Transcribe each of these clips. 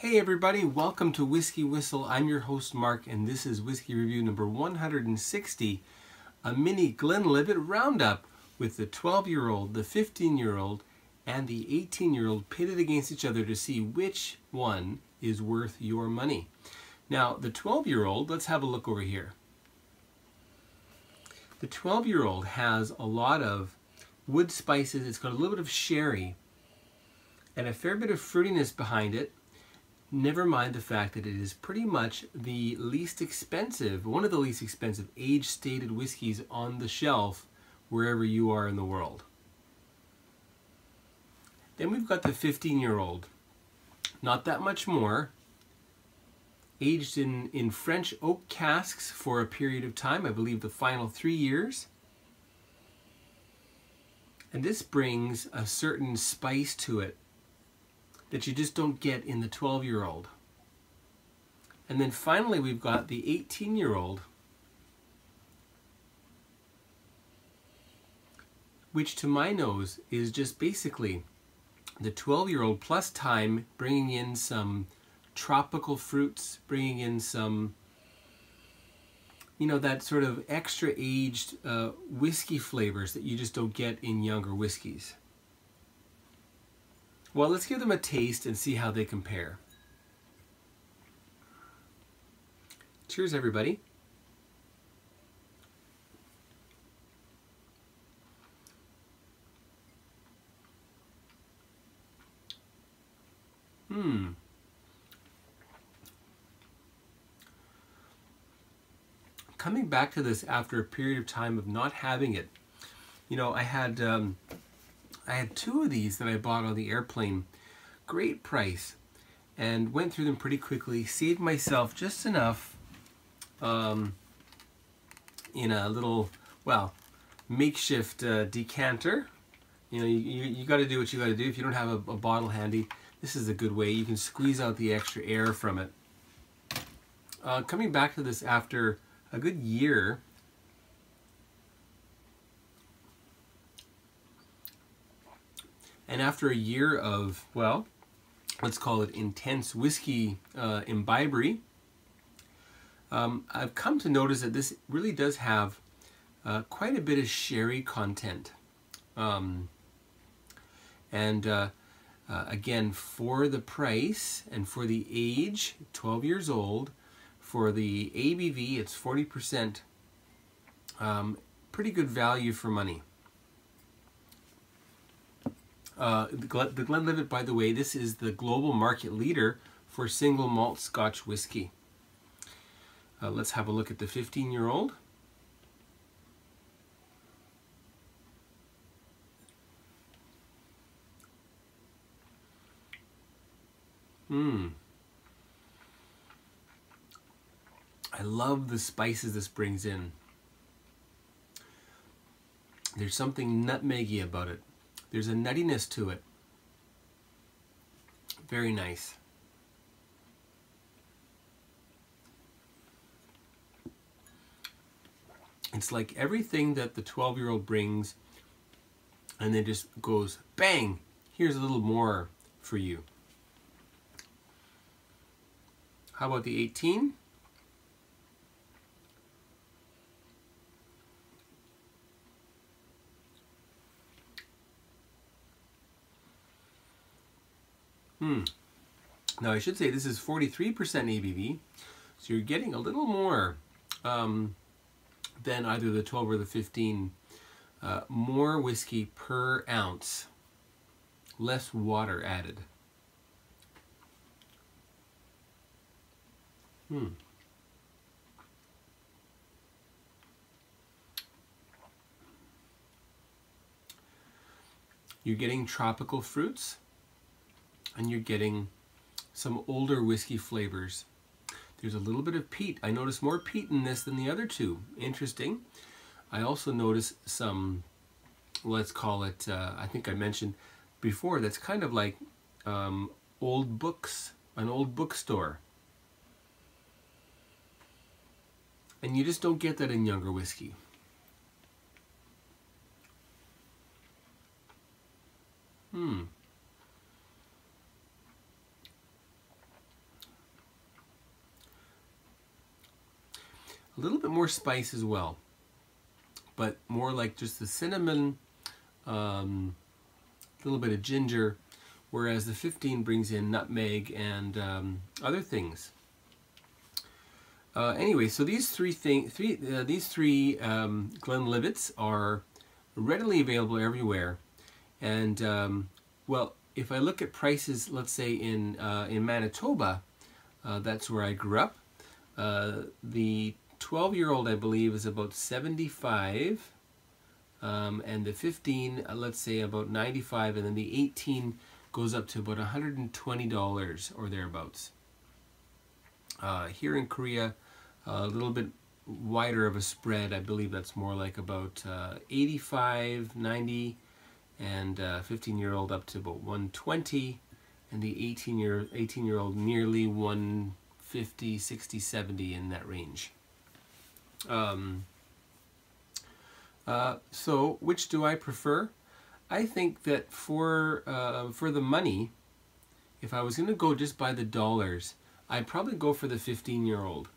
Hey everybody, welcome to Whiskey Whistle. I'm your host Mark and this is Whiskey Review number 160, a mini Glenlivet roundup with the 12-year-old, the 15-year-old, and the 18-year-old pitted against each other to see which one is worth your money. Now the 12-year-old, let's have a look over here. The 12-year-old has a lot of wood spices, it's got a little bit of sherry, and a fair bit of fruitiness behind it. Never mind the fact that it is pretty much the least expensive, one of the least expensive age-stated whiskeys on the shelf wherever you are in the world. Then we've got the 15-year-old. Not that much more. Aged in French oak casks for a period of time, I believe the final 3 years. And this brings a certain spice to it that you just don't get in the 12-year-old. And then finally we've got the 18-year-old, which to my nose is just basically the 12-year-old plus time, bringing in some tropical fruits, bringing in some, you know, that sort of extra aged whiskey flavors that you just don't get in younger whiskeys. Well, let's give them a taste and see how they compare. Cheers, everybody. Coming back to this after a period of time of not having it, you know, I had two of these that I bought on the airplane, great price, and went through them pretty quickly, saved myself just enough in a little, well, makeshift decanter. You know, you got to do what you got to do. If you don't have a bottle handy, this is a good way. You can squeeze out the extra air from it. Coming back to this after a good year, and after a year of, well, let's call it intense whiskey imbibery, I've come to notice that this really does have quite a bit of sherry content. Again, for the price and for the age, 12 years old, for the ABV, it's 40%. Pretty good value for money. The Glenlivet, by the way, this is the global market leader for single malt Scotch whiskey. Let's have a look at the 15-year-old. I love the spices this brings in. There's something nutmeggy about it. There's a nuttiness to it. Very nice. It's like everything that the 12-year-old brings and then just goes, bang, here's a little more for you. How about the 18? Now I should say this is 43% ABV, so you're getting a little more than either the 12 or the 15. More whiskey per ounce, less water added. You're getting tropical fruits, and you're getting some older whiskey flavors. There's a little bit of peat. I notice more peat in this than the other two. Interesting. I also notice some, let's call it, I think I mentioned before, that's kind of like old books, an old bookstore. And you just don't get that in younger whiskey. little bit more spice as well, but more like just the cinnamon, a little bit of ginger, whereas the 15 brings in nutmeg and other things. Anyway, so these three Glenlivets are readily available everywhere, and well, if I look at prices, let's say in Manitoba, that's where I grew up. The 12-year-old, I believe, is about 75, and the 15, let's say, about 95, and then the 18 goes up to about $120 or thereabouts. Here in Korea, a little bit wider of a spread. I believe that's more like about 85, 90, and 15-year-old up to about 120, and the 18-year-old nearly 150, 60, 70 in that range. So which do I prefer? I think that for the money, if I was going to go just by the dollars, I'd probably go for the 15-year-old.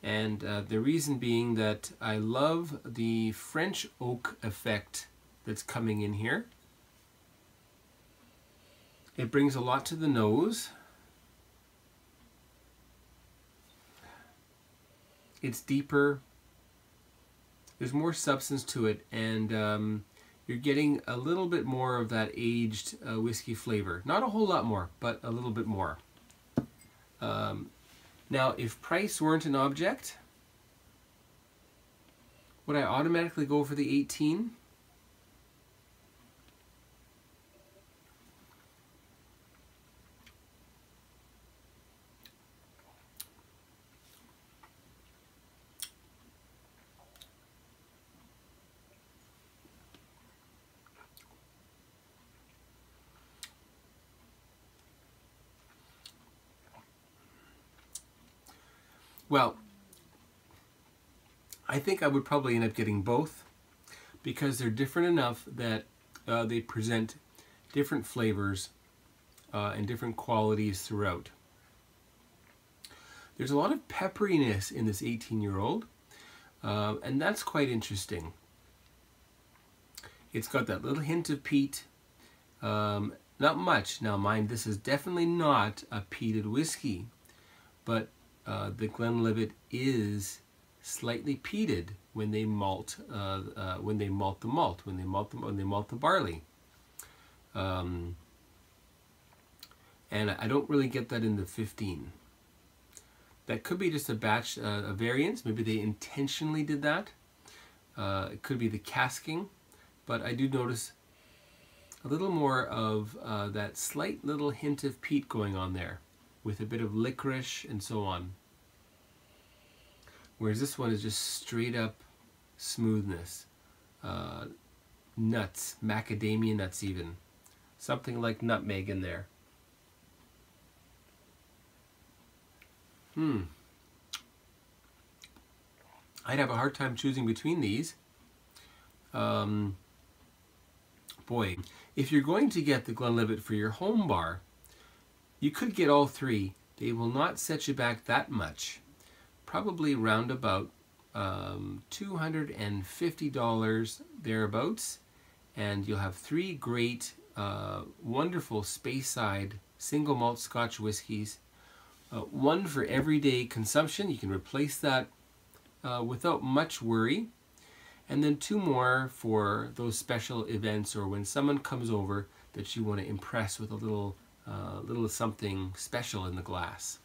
And the reason being that I love the French oak effect that's coming in here. It brings a lot to the nose. It's deeper. There's more substance to it, and you're getting a little bit more of that aged whiskey flavor. Not a whole lot more, but a little bit more. Now, if price weren't an object, would I automatically go for the 18? Well, I think I would probably end up getting both, because they're different enough that they present different flavors and different qualities throughout. There's a lot of pepperiness in this 18-year-old, and that's quite interesting. It's got that little hint of peat, not much. Now mind, this is definitely not a peated whiskey, but the Glenlivet is slightly peated when they malt the barley, and I don't really get that in the 15. That could be just a batch, a variance. Maybe they intentionally did that. It could be the casking, but I do notice a little more of that slight little hint of peat going on there, with a bit of licorice and so on. Whereas this one is just straight up smoothness. Nuts, macadamia nuts even. Something like nutmeg in there. I'd have a hard time choosing between these. Boy, if you're going to get the Glenlivet for your home bar, you could get all three. They will not set you back that much. Probably round about $250 thereabouts, and you'll have three great, wonderful Speyside single malt Scotch whiskies. One for everyday consumption. You can replace that without much worry, and then two more for those special events or when someone comes over that you want to impress with a little something special in the glass.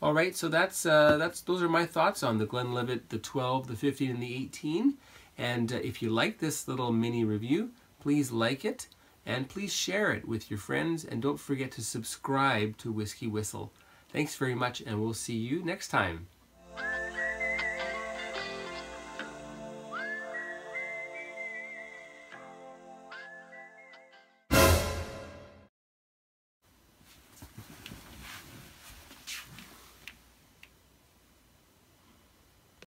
All right, so those are my thoughts on the Glenlivet, the 12, the 15, and the 18. And if you like this little mini review, please like it, and please share it with your friends, and don't forget to subscribe to Whiskey Whistle. Thanks very much, and we'll see you next time.